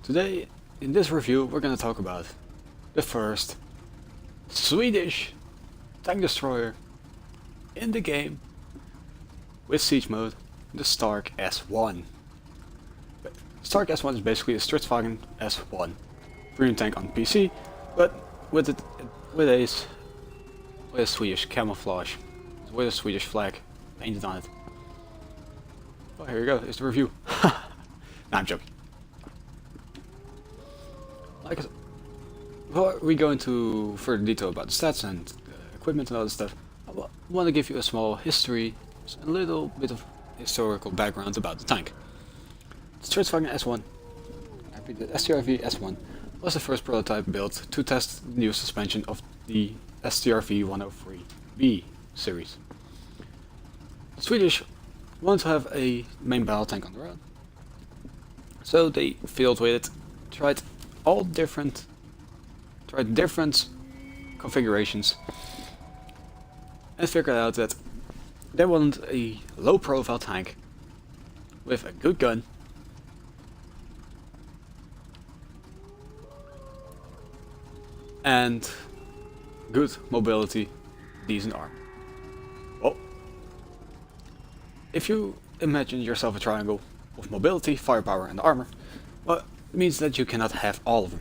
Today, in this review, we're gonna talk about the first Swedish tank destroyer in the game with siege mode, the Stark S1. Stark S1 is basically a strv S1 premium tank on PC, but with a Swedish camouflage, with a Swedish flag painted on it. Oh, here you go. Here's the review. Nah, I'm joking. Like, before we go into further detail about the stats and equipment and all that stuff, I want to give you a small history, a little bit of historical background about the tank. The strv S1, I repeat, the strv S1 was the first prototype built to test the new suspension of the strv 103B series. The Swedish wanted to have a main battle tank on their own, so they fiddled with it, tried different configurations, and figured out that they wanted a low profile tank with a good gun and good mobility, decent armor. Well, if you imagine yourself a triangle with mobility, firepower and armor, well, it means that you cannot have all of them.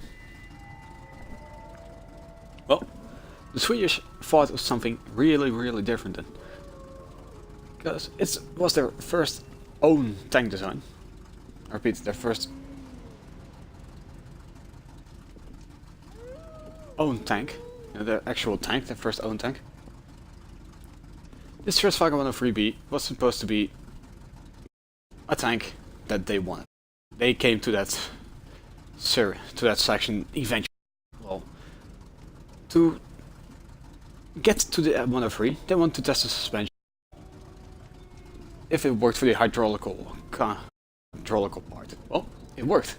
Well, the Swedish thought of something really different then, because it was their first own tank design. I repeat, their first own tank, their actual tank, their first own tank. This strv 103B was supposed to be a tank that they wanted. They came to that section eventually. Well, to get to the 103, they want to test the suspension if it worked for the hydraulical part. Well, it worked.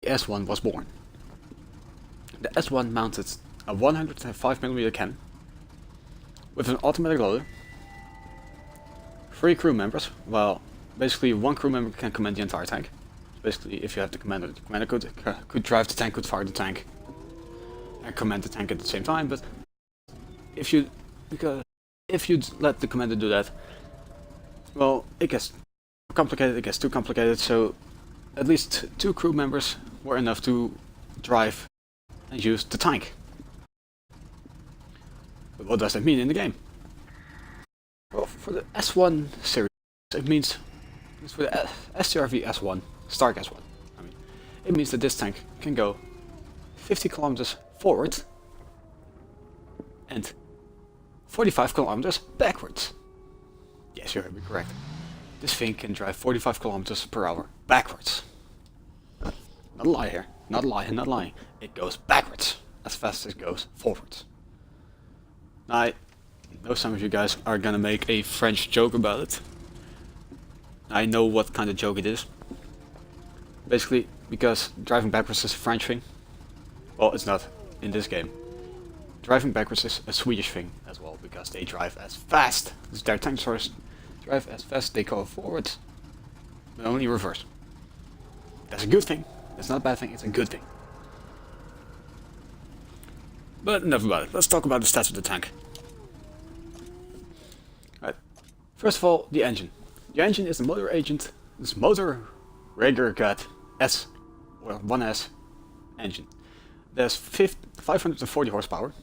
The S1 was born. The S1 mounted a 105mm cannon with an automatic loader, 3 crew members. Well, basically one crew member can command the entire tank. Basically, if you have the commander could drive the tank, could fire the tank, and command the tank at the same time. But if you let the commander do that, well, it gets complicated. It gets too complicated. So at least 2 crew members were enough to drive and use the tank. But what does that mean in the game? Well, for the S1 series, it means for the strv S1, Stark S1, I mean, it means that this tank can go 50 kilometers forward and 45 kilometers backwards. Yes, you heard me correct. This thing can drive 45 kilometers per hour backwards. Not a lie here. Not lying. It goes backwards as fast as it goes forwards. I know some of you guys are gonna make a French joke about it. I know what kind of joke it is. Basically, because driving backwards is a French thing. Well, it's not in this game. Driving backwards is a Swedish thing as well, because they drive as fast. Their tank destroyers drive as fast, they go forward, but only reverse. That's a good thing. It's not a bad thing, it's a good thing. But enough about it. Let's talk about the stats of the tank. Right. First of all, the engine. The engine is the motor agent. This motor Ragergat S, well, 1S engine. There's 540 horsepower,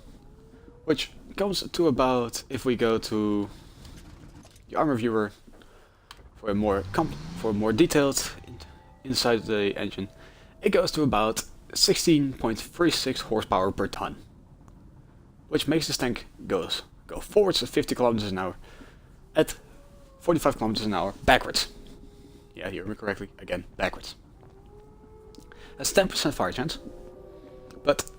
which comes to about, if we go to the armor viewer for a more detailed inside the engine, it goes to about 16.36 horsepower per ton, which makes this tank go forwards at 50 kilometers an hour, at 45 kilometers an hour backwards. Yeah, you heard me correctly. Again, backwards. That's 10% fire chance. But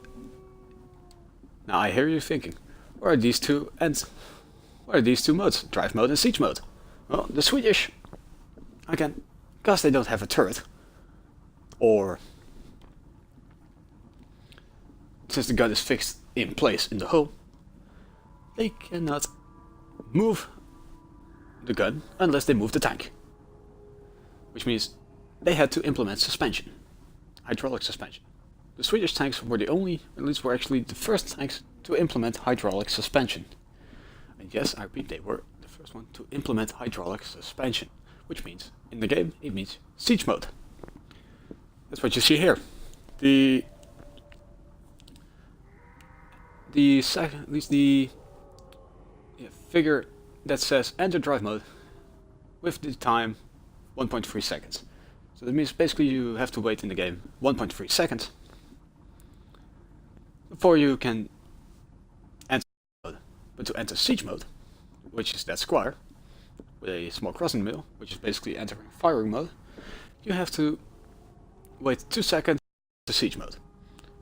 now I hear you thinking, what are these two modes? Drive mode and siege mode. Well, the Swedish, again, because they don't have a turret, or since the gun is fixed in place in the hull, they cannot move the gun unless they move the tank. Which means they had to implement suspension, hydraulic suspension. The Swedish tanks were the only, at least were actually the first tanks to implement hydraulic suspension. And yes, I repeat, they were the first one to implement hydraulic suspension, which means, in the game, it means siege mode. That's what you see here. The figure that says enter drive mode with the time 1.3 seconds. So that means basically you have to wait in the game 1.3 seconds before you can enter mode. But to enter siege mode, which is that square with a small cross in the middle, which is basically entering firing mode, you have to wait 2 seconds to siege mode.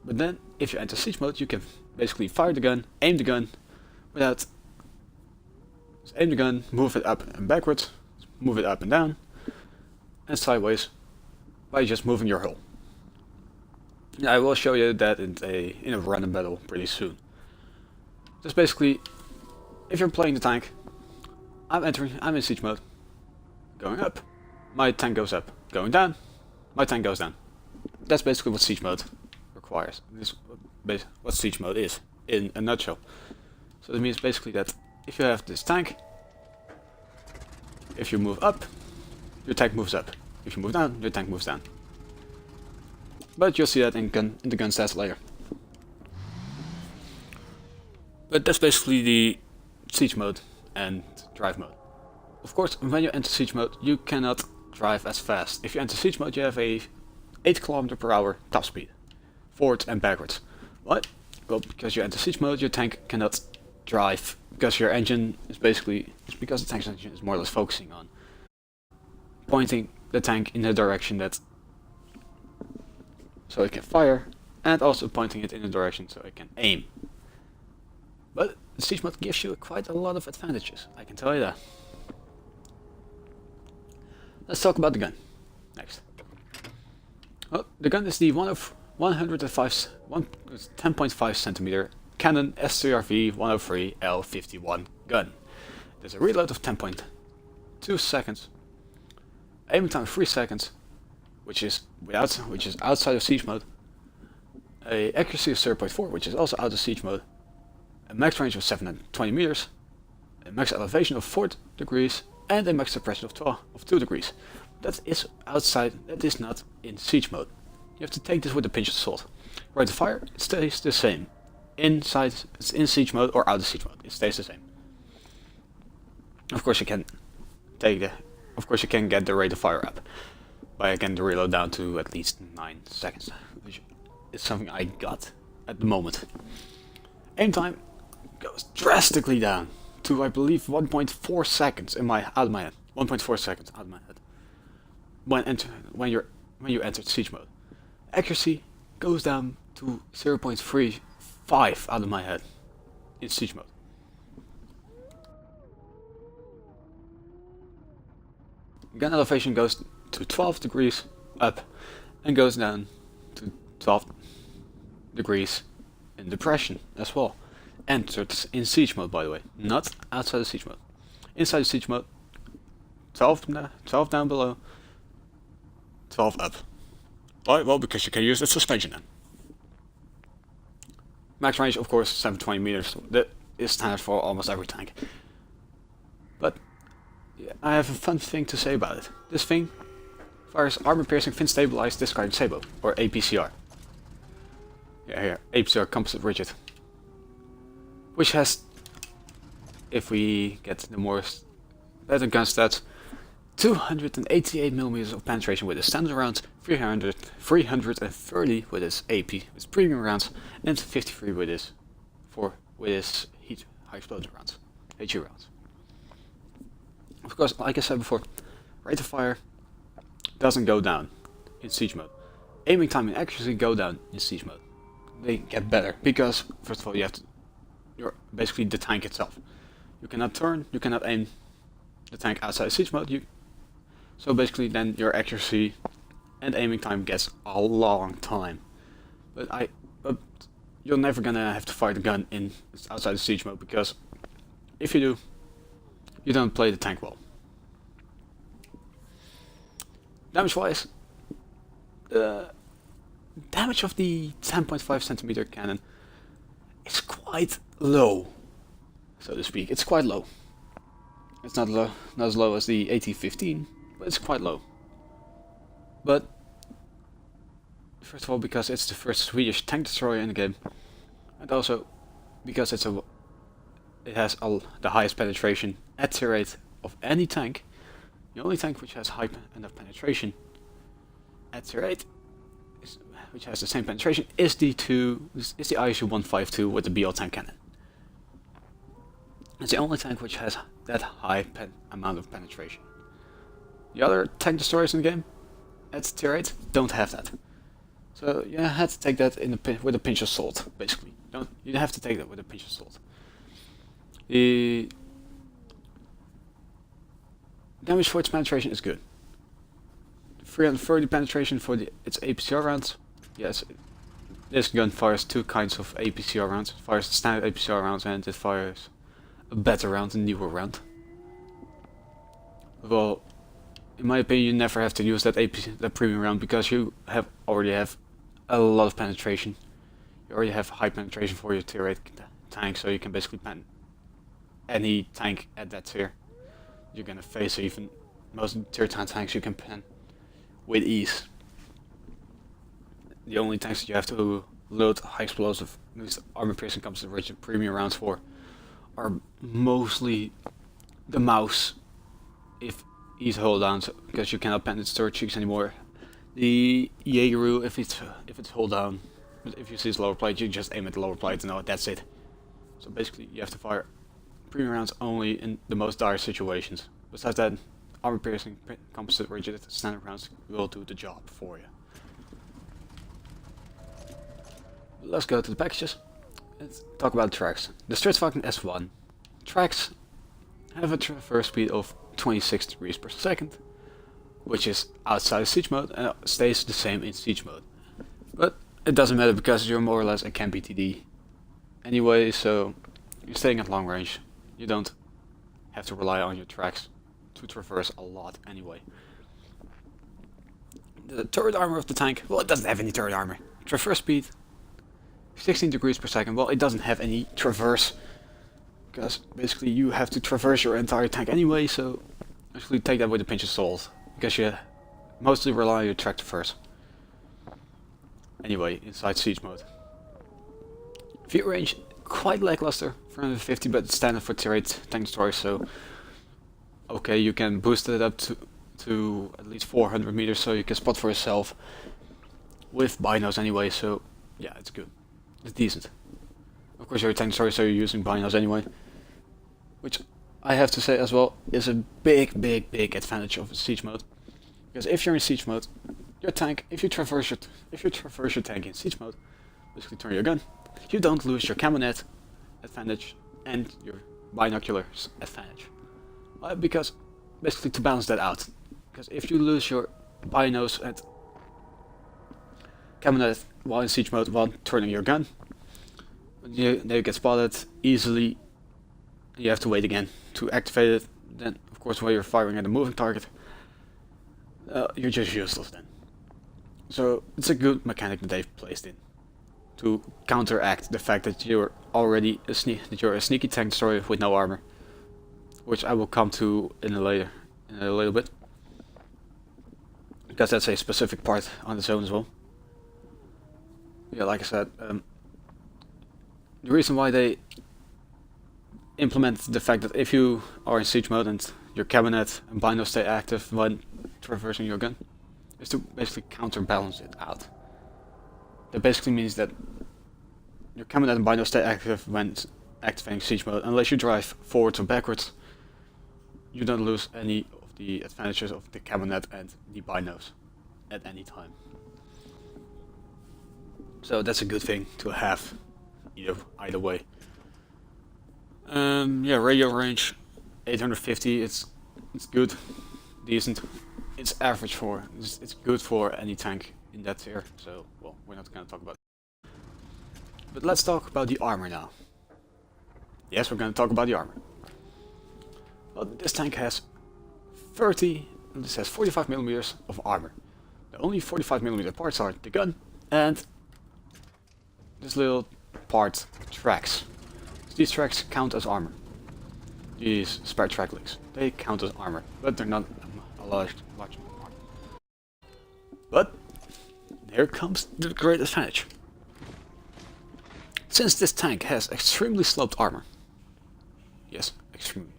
But then if you enter siege mode, you can basically fire the gun, aim the gun without aim the gun, move it up and backwards, move it up and down and sideways by just moving your hull. I will show you that in a random battle pretty soon. Just basically, if you're playing the tank, I'm in siege mode, going up, my tank goes up, going down, my tank goes down. That's basically what siege mode requires. This is what siege mode is, in a nutshell. So that means basically that if you have this tank, if you move up, your tank moves up. If you move down, your tank moves down. But you'll see that in the gun stats later. But that's basically the siege mode and drive mode. Of course, when you enter siege mode, you cannot drive as fast. If you enter siege mode, you have a 8 km/h top speed, forwards and backwards. What? Well, because you enter siege mode, your tank cannot drive, because your engine is basically, it's because the tank's engine is more or less focusing on pointing the tank in the direction that, so it can fire, and also pointing it in a direction so it can aim. But siege mode gives you quite a lot of advantages, I can tell you that. Let's talk about the gun next. Well, the gun is the 10.5 centimeter Canon strv 103 L51 gun. There's a reload of 10.2 seconds, aiming time 3 seconds, which is outside of siege mode, a accuracy of 0.4, which is also out of siege mode, a max range of 720 meters, a max elevation of 4 degrees, and a max suppression of 2 degrees. That is outside, that is not in siege mode. You have to take this with a pinch of salt. Rate of fire, it stays the same. Inside, it's in siege mode or out of siege mode, it stays the same. Of course you can get the rate of fire up by getting the reload down to at least 9 seconds, which is something I got at the moment. Aim time goes drastically down to, I believe, 1.4 seconds out of my head. 1.4 seconds out of my head. When you enter siege mode. Accuracy goes down to 0.35 out of my head in siege mode. Gun elevation goes to 12 degrees up and goes down to 12 degrees in depression as well. Entered in siege mode, by the way, not outside of siege mode. Inside of siege mode, 12 down below, 12 up. Why? Well, because you can use the suspension then. Max range, of course, 720 meters. That is standard for almost every tank. But yeah, I have a fun thing to say about it. This thing fires armor-piercing fin-stabilized discarding sabot, or APCR. Yeah, here, APCR composite rigid. Which has, if we get the more better gun stats, 288 millimeters of penetration with its standard rounds, 330 with its AP, its premium rounds, and 53 with its high explosion rounds, HE rounds. Of course, like I said before, rate of fire doesn't go down in siege mode. Aiming time and accuracy go down in siege mode. They get better because, first of all, you're basically the tank itself. You cannot turn, you cannot aim the tank outside siege mode. So basically then your accuracy and aiming time gets a long time. But you're never gonna have to fire the gun outside the siege mode, because if you do, you don't play the tank well. Damage wise, the damage of the 10.5 centimeter cannon is quite low, so to speak. It's quite low. It's not as low as the AT-15, but it's quite low. But first of all, because it's the first Swedish tank destroyer in the game, and also because it has the highest penetration at tier 8 of any tank. The only tank which has high enough penetration at tier 8, which has the same penetration, is the ISU-152 with the BL tank cannon. It's the only tank which has that high amount of penetration. The other tank destroyers in the game at tier 8 don't have that. So you have to take that with a pinch of salt, basically. You have to take that with a pinch of salt. The damage for its penetration is good. 330 penetration for its APCR rounds. Yes, this gun fires two kinds of APCR rounds. It fires the standard APCR rounds and it fires a better round, a newer round. Well, in my opinion, you never have to use that premium round because you already have a lot of penetration. You already have high penetration for your tier 8 tank, so you can basically pen any tank at that tier you're gonna face. Even most tier 10 tanks you can pen with ease. The only tanks that you have to load high explosive, at least armor piercing comes to rigid premium rounds for, are mostly the mouse, if he's hold down, because you cannot pen its turret cheeks anymore. The Jaegeru, if it's hold down, but if you see its lower plate, you just aim at the lower plate and that's it. So basically, you have to fire premium rounds only in the most dire situations. Besides that, armor piercing, composite, rigid, standard rounds will do the job for you. Let's go to the packages. Let's talk about tracks. The Strv S1 tracks have a traverse speed of 26 degrees per second, which is outside of siege mode and stays the same in siege mode. But it doesn't matter because you're more or less a camp BTD anyway, so you're staying at long range. You don't have to rely on your tracks to traverse a lot anyway. The turret armor of the tank, well, it doesn't have any turret armor. Traverse speed 16 degrees per second. Well, it doesn't have any traverse, because basically you have to traverse your entire tank anyway, so actually take that with a pinch of salt, because you mostly rely on your track traverse anyway inside siege mode. View range quite lackluster, 450, but it's standard for tier 8 tank destroyers, so okay, you can boost it up to at least 400 meters, so you can spot for yourself with binos anyway, so yeah, it's good. It's decent. Of course you're a tank destroyer, so you're using binos anyway, which I have to say as well is a big advantage of siege mode. Because if you're in siege mode, your tank, if you traverse your tank in siege mode, basically turn your gun, you don't lose your camo net advantage and your binoculars advantage. Because basically to balance that out, because if you lose your binos and camo net while in siege mode while turning your gun, you get spotted easily. You have to wait again to activate it. Then, of course, while you're firing at a moving target, you're just useless then. So it's a good mechanic that they've placed in to counteract the fact that you're already a sneaky tank destroyer with no armor, which I will come to in a little bit, because that's a specific part on its own as well. Yeah, like I said, the reason why they implement the fact that if you are in siege mode and your cabinet and binos stay active when traversing your gun is to basically counterbalance it out. That basically means that your cabinet and binos stay active when activating siege mode. Unless you drive forwards or backwards, you don't lose any of the advantages of the cabinet and the binos at any time. So that's a good thing to have either way. Yeah, radio range 850. It's good, decent. It's average for. It's good for any tank in that tier. So well, we're not gonna talk about it. But let's talk about the armor now. Yes, we're gonna talk about the armor. Well, this tank has 45 millimeters of armor. The only 45mm parts are the gun and this little part tracks. So these tracks count as armor. These spare track links, they count as armor, but they're not a large part. But here comes the great advantage. Since this tank has extremely sloped armor, yes, extremely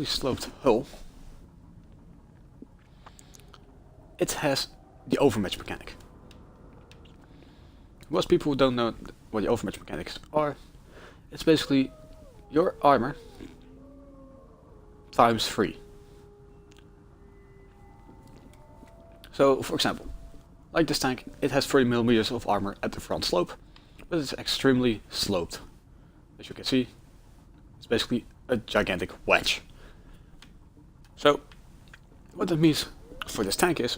sloped hull, it has the overmatch mechanic. Most people don't know what the overmatch mechanics are. It's basically your armor times 3. So, for example, like this tank, it has 30mm of armor at the front slope, but it's extremely sloped. As you can see, it's basically a gigantic wedge. So, what that means for this tank is,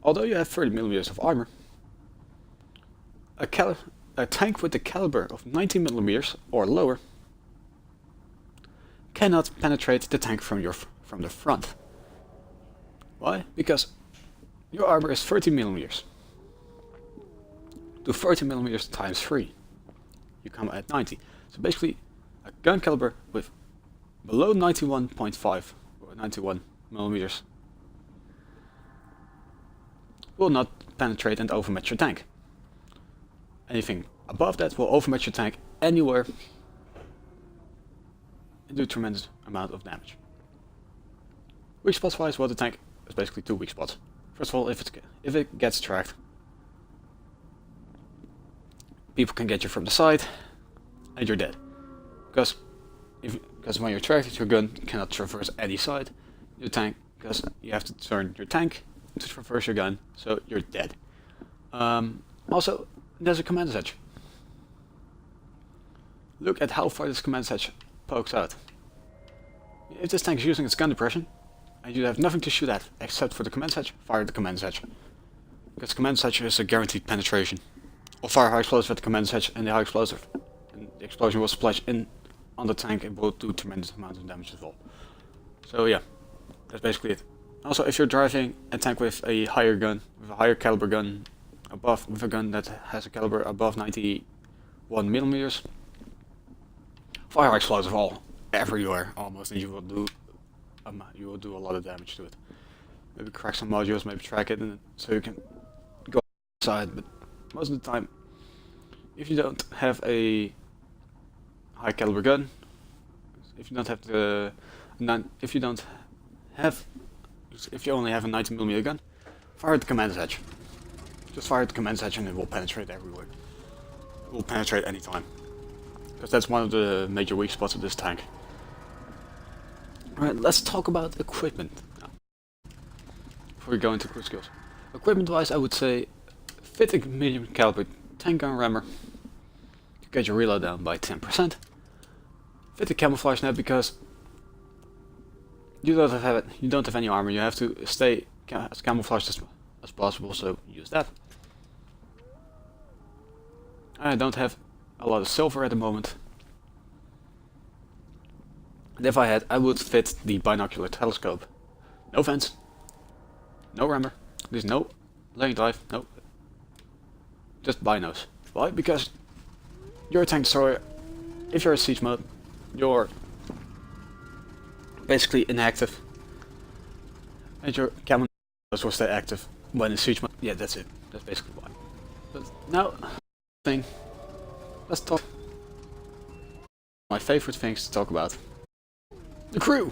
although you have 30mm of armor, a tank with the caliber of 90mm or lower cannot penetrate the tank from the front. Why? Because your armor is 30mm. Do 30mm times 3. You come at 90. So basically, a gun caliber with below 91.5 or 91mm will not penetrate and overmatch your tank. Anything above that will overmatch your tank anywhere and do a tremendous amount of damage. Weak spots wise, well, the tank is basically 2 weak spots. First of all, if it gets tracked, people can get you from the side and you're dead. Because when you're tracked, your gun cannot traverse any side. Your tank, because you have to turn your tank to traverse your gun, so you're dead. Also, there's a command edge. Look at how far this command edge pokes out. If this tank is using its gun depression, and you have nothing to shoot at except for the command edge, fire the command edge. Because command edge is a guaranteed penetration. Or fire high explosive at the command edge and the high explosive. And the explosion will splash in on the tank and will do tremendous amounts of damage as well. So yeah, that's basically it. Also, if you're driving a tank with a higher gun, with a higher caliber gun, with a gun that has a caliber above 91mm, fire explosive all everywhere almost, and you will do a lot of damage to it. Maybe crack some modules, maybe track it, and so you can go outside. But most of the time, if you don't have a high caliber gun, if you only have a 90mm gun, fire the command edge. Just fire the command edge and it will penetrate everywhere. It will penetrate anytime. Because that's one of the major weak spots of this tank. Alright, let's talk about equipment now, before we go into crew skills. Equipment wise, I would say fit a medium caliber tank gun rammer to get your reload down by 10%. Fit the camouflage net because you don't have any armor, you have to stay as camouflaged as possible, so use that. I don't have a lot of silver at the moment. And if I had, I would fit the binocular telescope. No vents, no rammer, there's no laying dive, no. Just binos. Why? Because you're a tank destroyer. If you're in siege mode, you're basically inactive. And your camo will stay active when in siege mode. Yeah, that's it. That's basically why. But now, let's talk. My favorite things to talk about. The crew!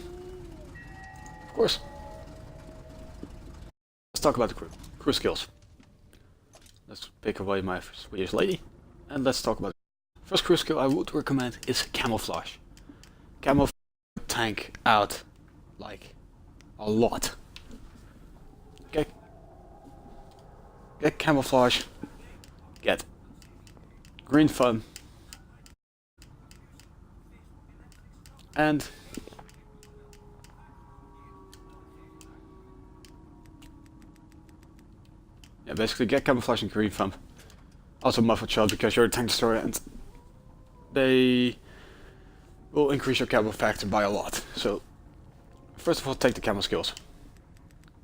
Of course. Let's talk about the crew. Crew skills. Let's pick away my Swedish lady. And let's talk about it. First crew skill I would recommend is camouflage. Camouflage tank out like a lot. Get camouflage. Get green foam. And yeah, basically get camouflage and green foam. Also muffled shell because you're a tank destroyer and they will increase your camo factor by a lot. So first of all, take the camo skills.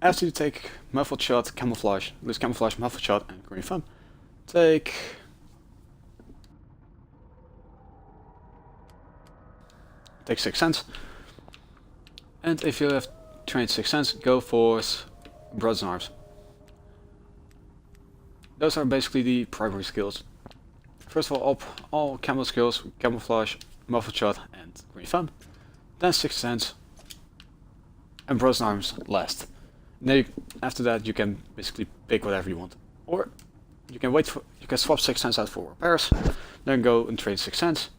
After you take muffled shot, camouflage, lose camouflage, muffled shot, and green thumb, take take 6 cents. And if you have trained 6 cents, go for broads and arms. Those are basically the primary skills. First of all camo skills, camouflage, muffled shot, and green thumb. Then 6 cents, and broads and arms last. Then after that you can basically pick whatever you want. Or you can swap 6 cents out for repairs, then go and trade 6 cents,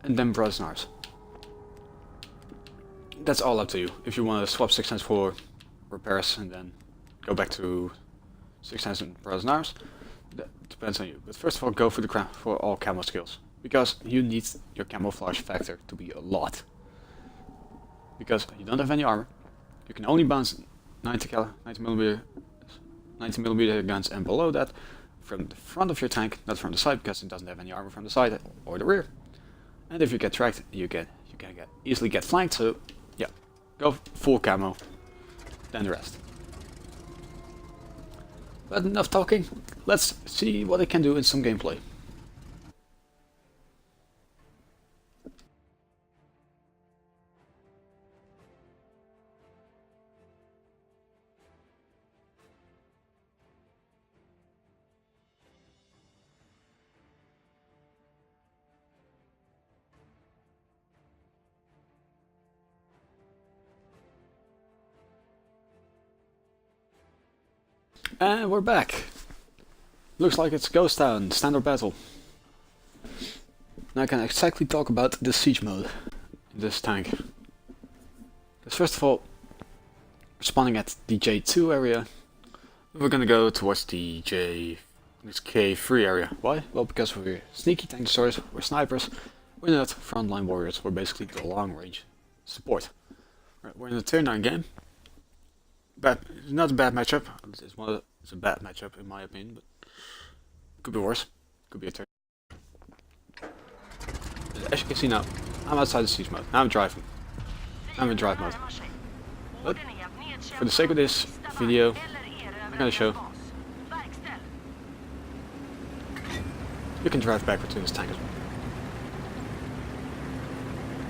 and then broads and arms. That's all up to you. If you want to swap 6 cents for repairs and then go back to 6 cents and broads and arms, that depends on you. But first of all, go for all camo skills, because you need your camouflage factor to be a lot. Because you don't have any armor, you can only bounce 90 millimeter guns and below that from the front of your tank, not from the side, because it doesn't have any armor from the side or the rear. And if you get tracked, you can easily get flanked. So yeah, go full camo, then the rest. But enough talking, let's see what it can do in some gameplay. And we're back. Looks like it's Ghost Town, standard battle. Now I can exactly talk about the siege mode in this tank. Because first of all, we're spawning at the J2 area. We're gonna go towards the K3 area. Why? Well, because we're sneaky tank destroyers, we're snipers, we're not frontline warriors, we're basically the long range support. Right, we're in a turn 9 game. It's not a bad matchup. It's a bad matchup in my opinion, but could be worse. Could be a turn. As you can see now, I'm outside the siege mode. Now I'm driving. I'm in drive mode. But for the sake of this video, I'm gonna show you can drive back between this tank as well.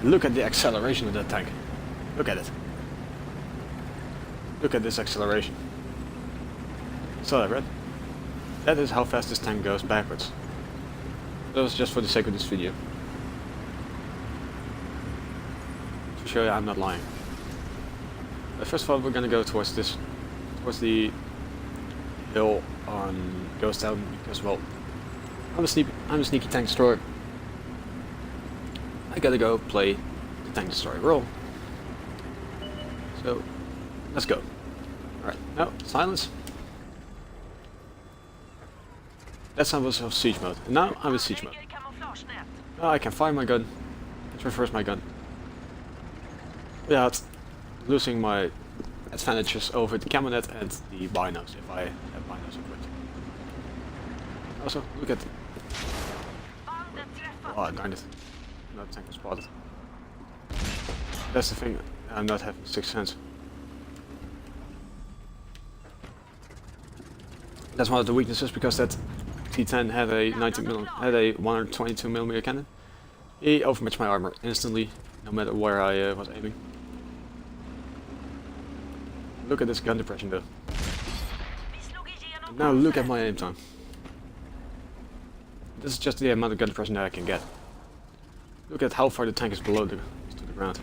Look at the acceleration of that tank. Look at it. Look at this acceleration. Saw that, right? That is how fast this tank goes backwards. That was just for the sake of this video. To show you I'm not lying. But first of all, we're gonna go towards the hill on Ghost Town, because well, I'm a sneaky tank destroyer. I gotta go play the tank destroyer role. So let's go. Alright, now silence. That sound was of siege mode. And now I'm in siege mode. Now I can fire my gun, and reverse my gun, without losing my advantages over the camo net and the binos, if I have binos equipped. Also, look at... Oh, darn it. Another tank was spotted. That's the thing, I'm not having 6 cents. That's one of the weaknesses, because that T10 had a 122mm cannon. He overmatched my armor instantly, no matter where I was aiming. Look at this gun depression though. And now look at my aim time. This is just the amount of gun depression that I can get. Look at how far the tank is below to the ground.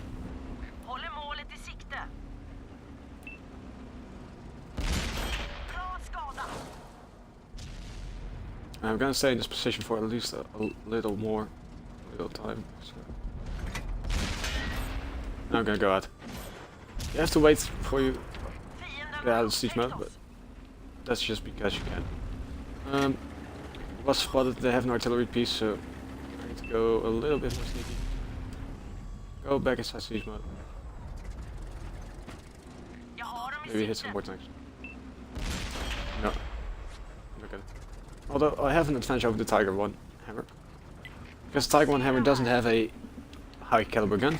I'm gonna stay in this position for at least a little time. So. Now I'm gonna go out. You have to wait before you get out of siege mode, but that's just because you can. Was spotted, they have an artillery piece, so I need to go a little bit more sneaky. Go back inside siege mode. Maybe hit some more tanks. No. Look at it. Although I have an advantage over the Tiger 1 hammer. Because the Tiger 1 hammer doesn't have a high caliber gun.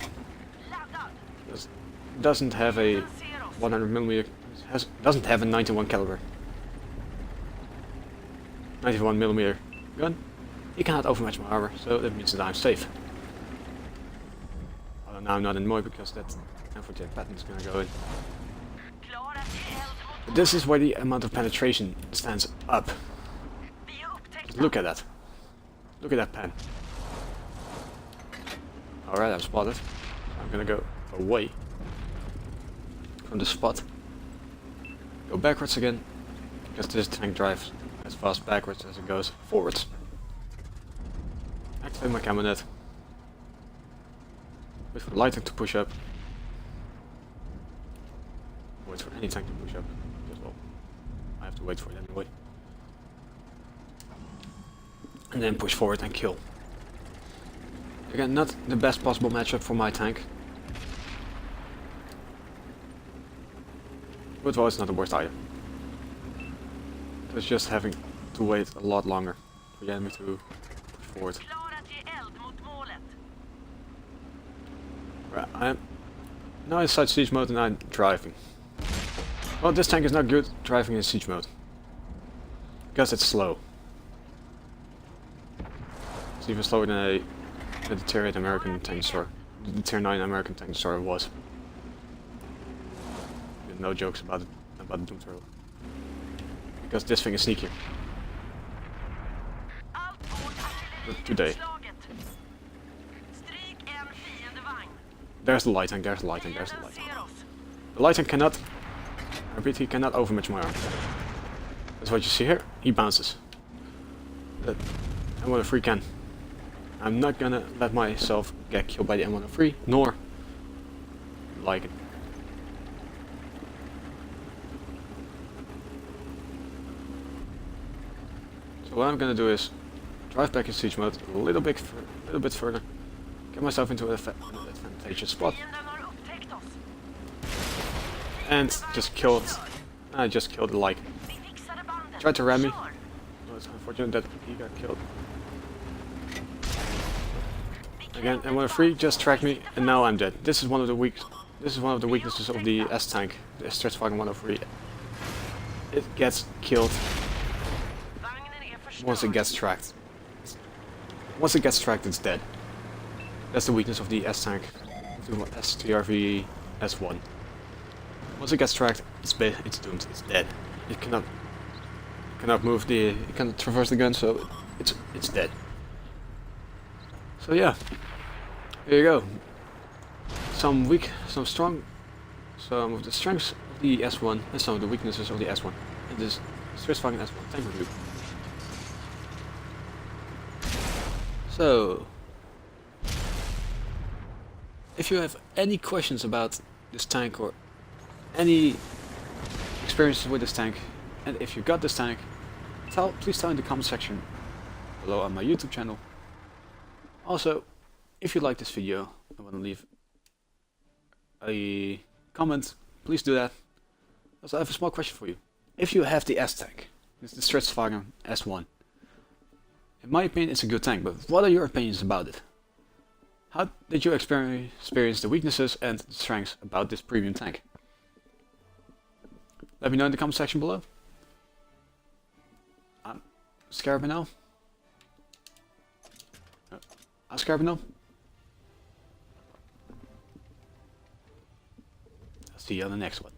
Doesn't have a 100mm Doesn't have a 91 caliber, 91 millimeter gun. He cannot overmatch my armor, so that means that I'm safe. Although now I'm not annoyed because that unfortunate pattern is gonna go in. But this is where the amount of penetration stands up. Just look at that. Look at that pen. Alright, I'm spotted. I'm gonna go away from the spot. Go backwards again, because this tank drives as fast backwards as it goes forwards. Activate my camo net. Wait for the light tank to push up. Wait for any tank to push up. Because, well, I have to wait for it anyway. And then push forward and kill. Again, not the best possible matchup for my tank. But well, it's not the worst either. It's just having to wait a lot longer for the enemy to push forward. Right, I'm now inside siege mode and I'm driving. Well, this tank is not good driving in siege mode. Because it's slow. It's even slower than the tier 8 American tank destroyer. The tier 9 American tank destroyer was. No jokes about it, about the Doom Turtle. Because this thing is sneakier. But today. There's the light tank, there's the light tank, there's the light tank. The light tank cannot, I repeat, he cannot overmatch my arm. That's what you see here, he bounces. That M103 can. I'm not gonna let myself get killed by the M103, nor like it. So what I'm gonna do is drive back in siege mode a little bit further, get myself into an advantageous spot, and just killed. I just killed the Lycan. Tried to ram me. No, it's unfortunate that he got killed. Again, M103 just tracked me, and now I'm dead. This is one of the weaknesses of the S tank, the strv 103. It gets killed once it gets tracked. Once it gets tracked, it's dead. That's the weakness of the S tank, the strv S1. Once it gets tracked, it's doomed. It's dead. It cannot move it cannot traverse the gun, so it's dead. So yeah, here you go. Some weak, some strong, some of the strengths of the S1 and some of the weaknesses of the S1. And this strv S1 tank review. So, if you have any questions about this tank or any experiences with this tank, and if you got this tank, please tell in the comment section below on my YouTube channel. Also, if you like this video and want to leave a comment, please do that. Also, I have a small question for you. If you have the S tank, it's the strv S1. In my opinion, it's a good tank, but what are your opinions about it? How did you experience the weaknesses and the strengths about this premium tank? Let me know in the comment section below. I'm scarab now. I'm scarab now. I'll see you on the next one.